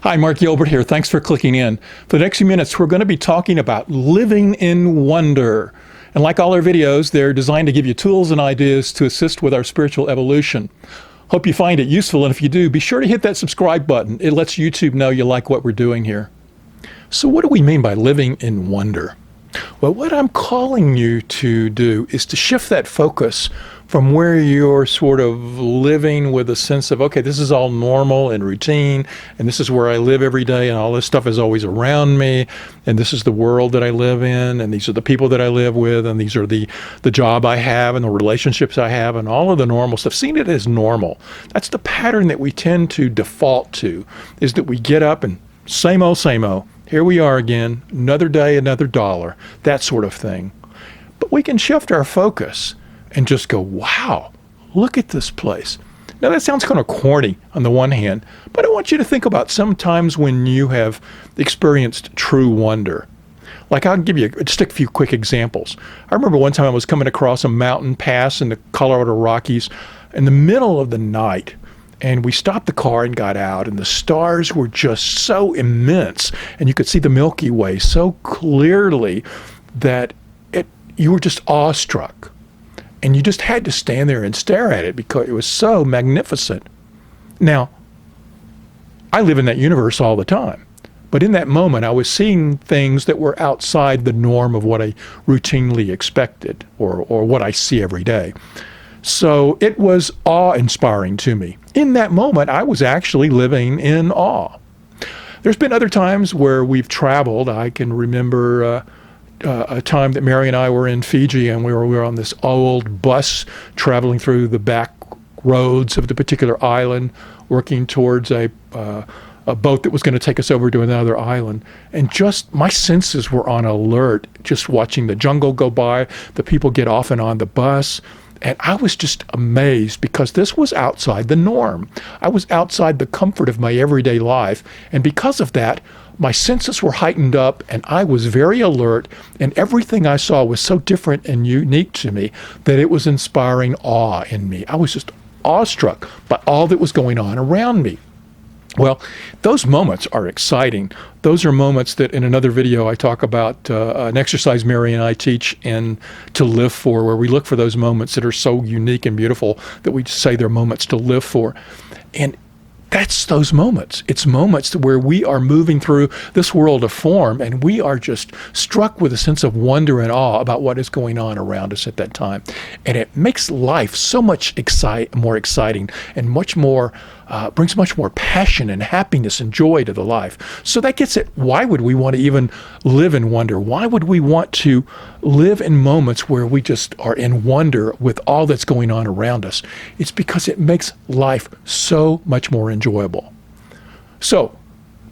Hi, Mark Gilbert here. Thanks for clicking in. For the next few minutes, we're going to be talking about living in wonder. And like all our videos, they're designed to give you tools and ideas to assist with our spiritual evolution. Hope you find it useful, and if you do, be sure to hit that subscribe button. It lets YouTube know you like what we're doing here. So what do we mean by living in wonder? Well, what I'm calling you to do is to shift that focus from where you're sort of living with a sense of, okay, this is all normal and routine, and this is where I live every day, and all this stuff is always around me, and this is the world that I live in, and these are the people that I live with, and these are the job I have, and the relationships I have, and all of the normal stuff. Seeing it as normal. That's the pattern that we tend to default to, is that we get up and same old, here we are again, another day, another dollar, that sort of thing. But we can shift our focus and just go, wow, look at this place. Now that sounds kind of corny on the one hand, but I want you to think about sometimes when you have experienced true wonder. Like I'll give you just a few quick examples. I remember one time I was coming across a mountain pass in the Colorado Rockies in the middle of the night. And we stopped the car and got out, and the stars were just so immense, and you could see the Milky Way so clearly that you were just awestruck. And you just had to stand there and stare at it because it was so magnificent. Now, I live in that universe all the time, but in that moment, I was seeing things that were outside the norm of what I routinely expected or what I see every day. So it was awe-inspiring to me. In that moment, I was actually living in awe. There's been other times where we've traveled. I can remember a time that Mary and I were in Fiji, and we were on this old bus traveling through the back roads of the particular island, working towards a boat that was going to take us over to another island. And just my senses were on alert, just watching the jungle go by, the people get off and on the bus. And I was just amazed because this was outside the norm. I was outside the comfort of my everyday life. And because of that, my senses were heightened up and I was very alert. And everything I saw was so different and unique to me that it was inspiring awe in me. I was just awestruck by all that was going on around me. Well, those moments are exciting. Those are moments that in another video I talk about an exercise Mary and I teach in To Live For, where we look for those moments that are so unique and beautiful that we say they're moments to live for. And that's those moments. It's moments where we are moving through this world of form and we are just struck with a sense of wonder and awe about what is going on around us at that time. And it makes life so much more exciting and much more, brings much more passion and happiness and joy to the life. So that gets it. Why would we want to even live in wonder? Why would we want to live in moments where we just are in wonder with all that's going on around us? It's because it makes life so much more enjoyable. So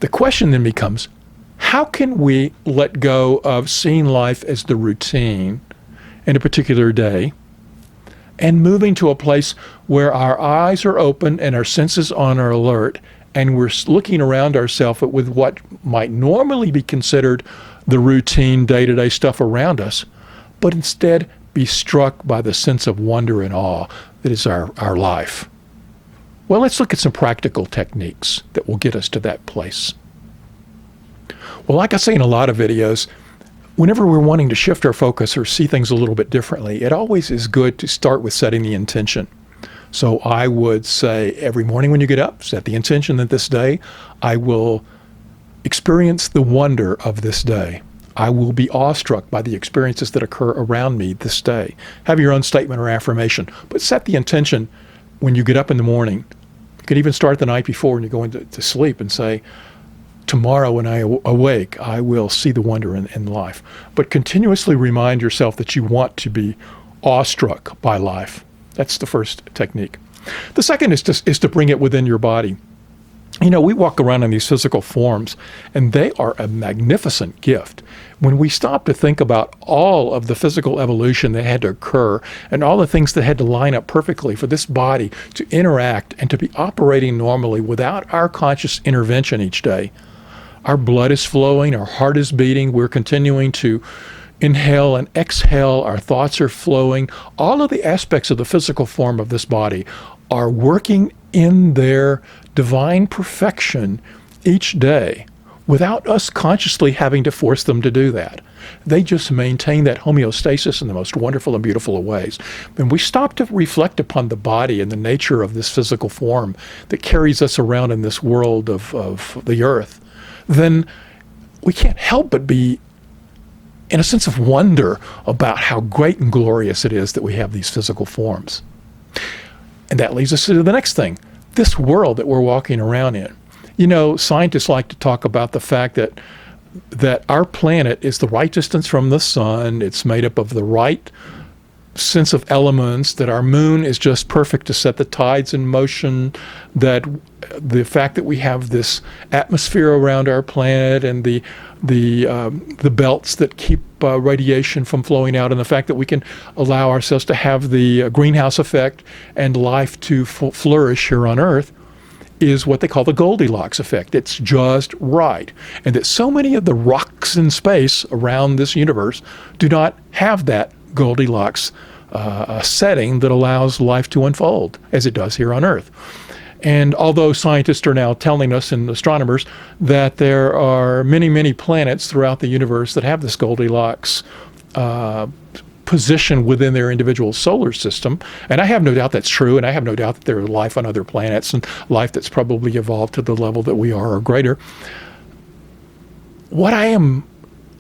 the question then becomes, how can we let go of seeing life as the routine in a particular day and moving to a place where our eyes are open and our senses on our alert, and we're looking around ourselves with what might normally be considered the routine day-to-day stuff around us, but instead be struck by the sense of wonder and awe that is our life? Well, let's look at some practical techniques that will get us to that place. Well, like I say in a lot of videos, whenever we're wanting to shift our focus or see things a little bit differently, it always is good to start with setting the intention. So I would say every morning when you get up, set the intention that this day I will experience the wonder of this day. I will be awestruck by the experiences that occur around me this day. Have your own statement or affirmation, but set the intention when you get up in the morning. You can even start the night before when you go into sleep and say, tomorrow when I awake, I will see the wonder in life. But continuously remind yourself that you want to be awestruck by life. That's the first technique. The second is to bring it within your body. You know, we walk around in these physical forms, and they are a magnificent gift. When we stop to think about all of the physical evolution that had to occur and all the things that had to line up perfectly for this body to interact and to be operating normally without our conscious intervention each day, our blood is flowing, our heart is beating, we're continuing to inhale and exhale, our thoughts are flowing. All of the aspects of the physical form of this body are working in their divine perfection each day without us consciously having to force them to do that. They just maintain that homeostasis in the most wonderful and beautiful of ways. When we stop to reflect upon the body and the nature of this physical form that carries us around in this world of the earth, then we can't help but be in a sense of wonder about how great and glorious it is that we have these physical forms. And that leads us to the next thing, this world that we're walking around in. You know, scientists like to talk about the fact that our planet is the right distance from the sun. It's made up of the right sense of elements, that our moon is just perfect to set the tides in motion, that the fact that we have this atmosphere around our planet and the belts that keep radiation from flowing out, and the fact that we can allow ourselves to have the greenhouse effect and life to flourish here on Earth, is what they call the Goldilocks effect. It's just right. And that so many of the rocks in space around this universe do not have that Goldilocks setting that allows life to unfold as it does here on Earth. And although scientists are now telling us, and astronomers, that there are many, many planets throughout the universe that have this Goldilocks position within their individual solar system. And I have no doubt that's true, and I have no doubt that there is life on other planets and life that's probably evolved to the level that we are or greater. What I am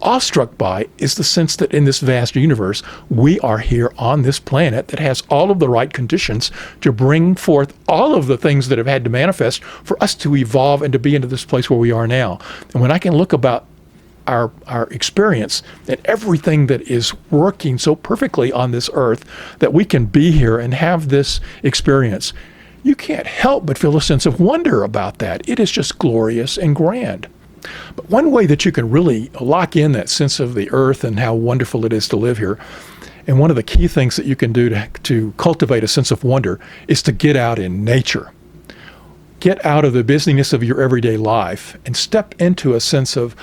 awestruck by is the sense that in this vast universe, we are here on this planet that has all of the right conditions to bring forth all of the things that have had to manifest for us to evolve and to be into this place where we are now. And when I can look about our experience and everything that is working so perfectly on this earth that we can be here and have this experience, you can't help but feel a sense of wonder about that. It is just glorious and grand. But one way that you can really lock in that sense of the earth and how wonderful it is to live here, and one of the key things that you can do to cultivate a sense of wonder, is to get out in nature. Get out of the busyness of your everyday life and step into a sense of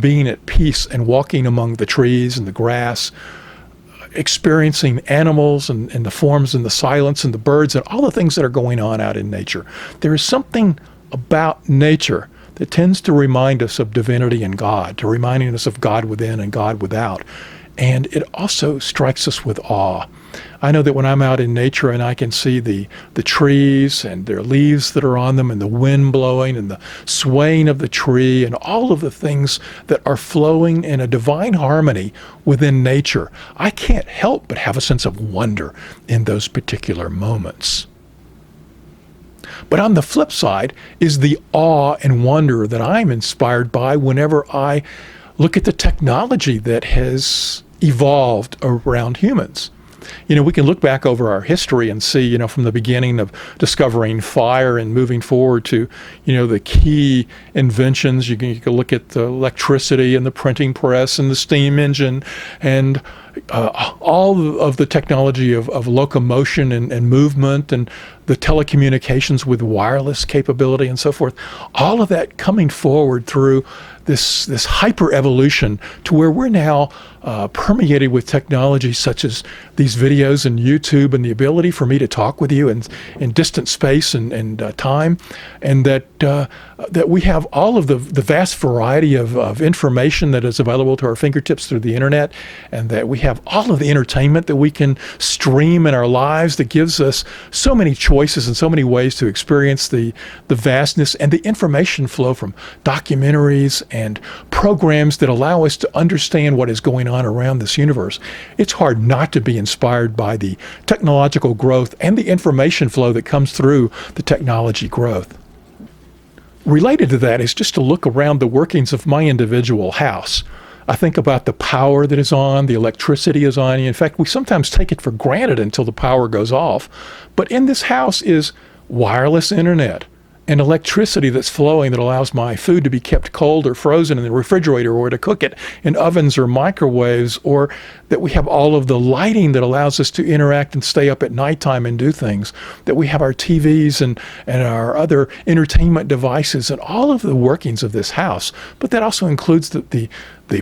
being at peace and walking among the trees and the grass, experiencing animals and the forms and the silence and the birds and all the things that are going on out in nature. There is something about nature that tends to remind us of divinity and God, to reminding us of God within and God without. And it also strikes us with awe. I know that when I'm out in nature and I can see the trees and their leaves that are on them and the wind blowing and the swaying of the tree and all of the things that are flowing in a divine harmony within nature, I can't help but have a sense of wonder in those particular moments. But on the flip side is the awe and wonder that I'm inspired by whenever I look at the technology that has evolved around humans. You know, we can look back over our history and see, you know, from the beginning of discovering fire and moving forward to, you know, the key inventions. You can look at the electricity and the printing press and the steam engine and all of the technology of locomotion and movement and the telecommunications with wireless capability and so forth. All of that coming forward through this hyper evolution to where we're now permeated with technology such as these videos and YouTube and the ability for me to talk with you in distant space and time, and that we have all of the vast variety of information that is available to our fingertips through the internet, and that we have all of the entertainment that we can stream in our lives that gives us so many choices and so many ways to experience the vastness and the information flow from documentaries and programs that allow us to understand what is going on around this universe. It's hard not to be inspired by the technological growth and the information flow that comes through the technology growth. Related to that is just to look around the workings of my individual house. I think about the power that is on, the electricity is on. In fact, we sometimes take it for granted until the power goes off. But in this house is wireless internet and electricity that's flowing that allows my food to be kept cold or frozen in the refrigerator, or to cook it in ovens or microwaves, or that we have all of the lighting that allows us to interact and stay up at nighttime and do things, that we have our TVs and our other entertainment devices and all of the workings of this house. But that also includes the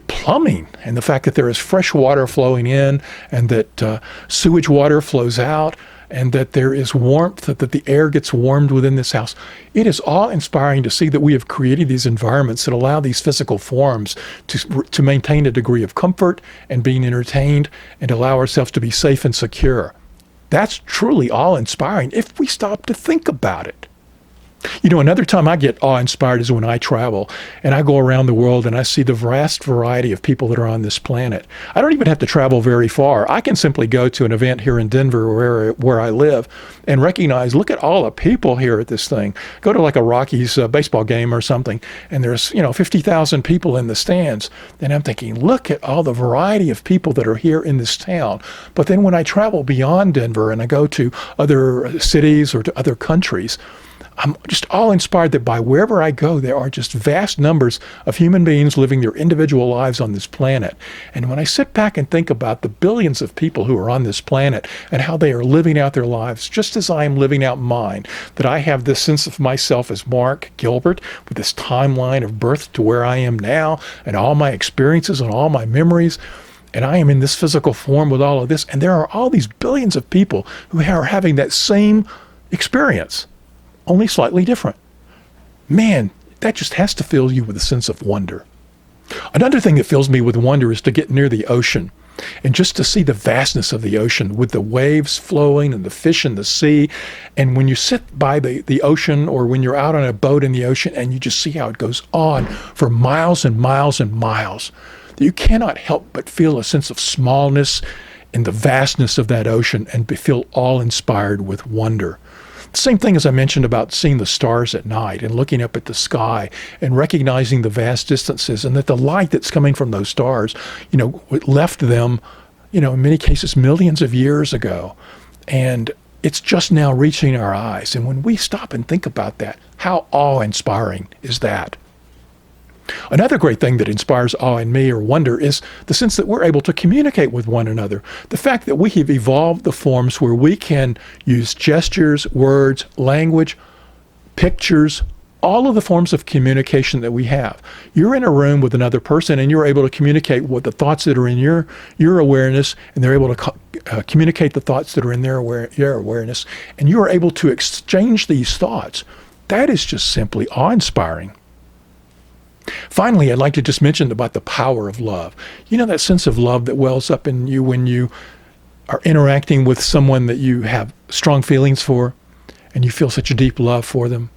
plumbing and the fact that there is fresh water flowing in and that sewage water flows out, and that there is warmth, that the air gets warmed within this house. It is awe-inspiring to see that we have created these environments that allow these physical forms to maintain a degree of comfort and being entertained and allow ourselves to be safe and secure. That's truly awe-inspiring if we stop to think about it. You know, another time I get awe-inspired is when I travel and I go around the world and I see the vast variety of people that are on this planet. I don't even have to travel very far. I can simply go to an event here in Denver where I live and recognize, look at all the people here at this thing. Go to like a Rockies baseball game or something, and there's, 50,000 people in the stands. And I'm thinking, look at all the variety of people that are here in this town. But then when I travel beyond Denver and I go to other cities or to other countries, I'm just awe-inspired that by wherever I go, there are just vast numbers of human beings living their individual lives on this planet. And when I sit back and think about the billions of people who are on this planet and how they are living out their lives just as I am living out mine, that I have this sense of myself as Mark Gilbert with this timeline of birth to where I am now and all my experiences and all my memories, and I am in this physical form with all of this, and there are all these billions of people who are having that same experience, only slightly different. Man, that just has to fill you with a sense of wonder. Another thing that fills me with wonder is to get near the ocean and just to see the vastness of the ocean with the waves flowing and the fish in the sea. And when you sit by the ocean, or when you're out on a boat in the ocean and you just see how it goes on for miles and miles and miles, you cannot help but feel a sense of smallness in the vastness of that ocean and feel awe-inspired with wonder. Same thing as I mentioned about seeing the stars at night and looking up at the sky and recognizing the vast distances, and that the light that's coming from those stars, left them, in many cases millions of years ago. And it's just now reaching our eyes. And when we stop and think about that, how awe-inspiring is that? Another great thing that inspires awe in me, or wonder, is the sense that we're able to communicate with one another. The fact that we have evolved the forms where we can use gestures, words, language, pictures, all of the forms of communication that we have. You're in a room with another person and you're able to communicate what the thoughts that are in your awareness, and they're able to communicate the thoughts that are in their awareness, and you are able to exchange these thoughts. That is just simply awe-inspiring. Finally, I'd like to just mention about the power of love. That sense of love that wells up in you when you are interacting with someone that you have strong feelings for and you feel such a deep love for them.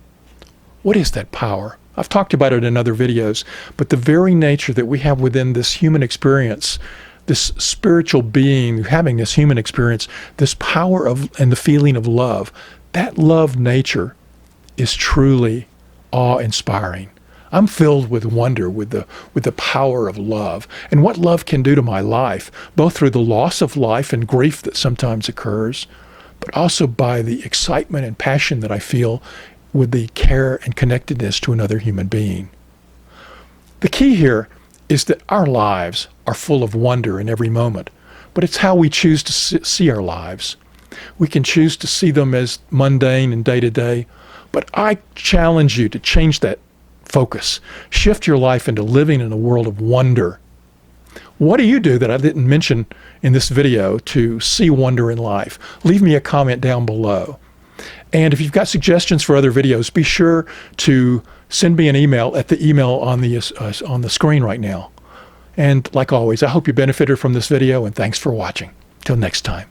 What is that power? I've talked about it in other videos, but the very nature that we have within this human experience, this spiritual being having this human experience, this power of and the feeling of love, that love nature is truly awe-inspiring. I'm filled with wonder with the power of love and what love can do to my life, both through the loss of life and grief that sometimes occurs, but also by the excitement and passion that I feel with the care and connectedness to another human being. The key here is that our lives are full of wonder in every moment, but it's how we choose to see our lives. We can choose to see them as mundane and day-to-day, but I challenge you to change that focus. Shift your life into living in a world of wonder. What do you do that I didn't mention in this video to see wonder in life? Leave me a comment down below. And if you've got suggestions for other videos, be sure to send me an email at the email on the screen right now. And like always, I hope you benefited from this video, and thanks for watching. Till next time.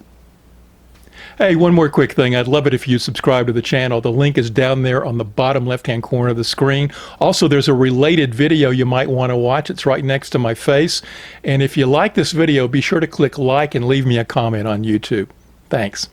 Hey, one more quick thing. I'd love it if you subscribe to the channel. The link is down there on the bottom left-hand corner of the screen. Also, there's a related video you might want to watch. It's right next to my face. And if you like this video, be sure to click like and leave me a comment on YouTube. Thanks.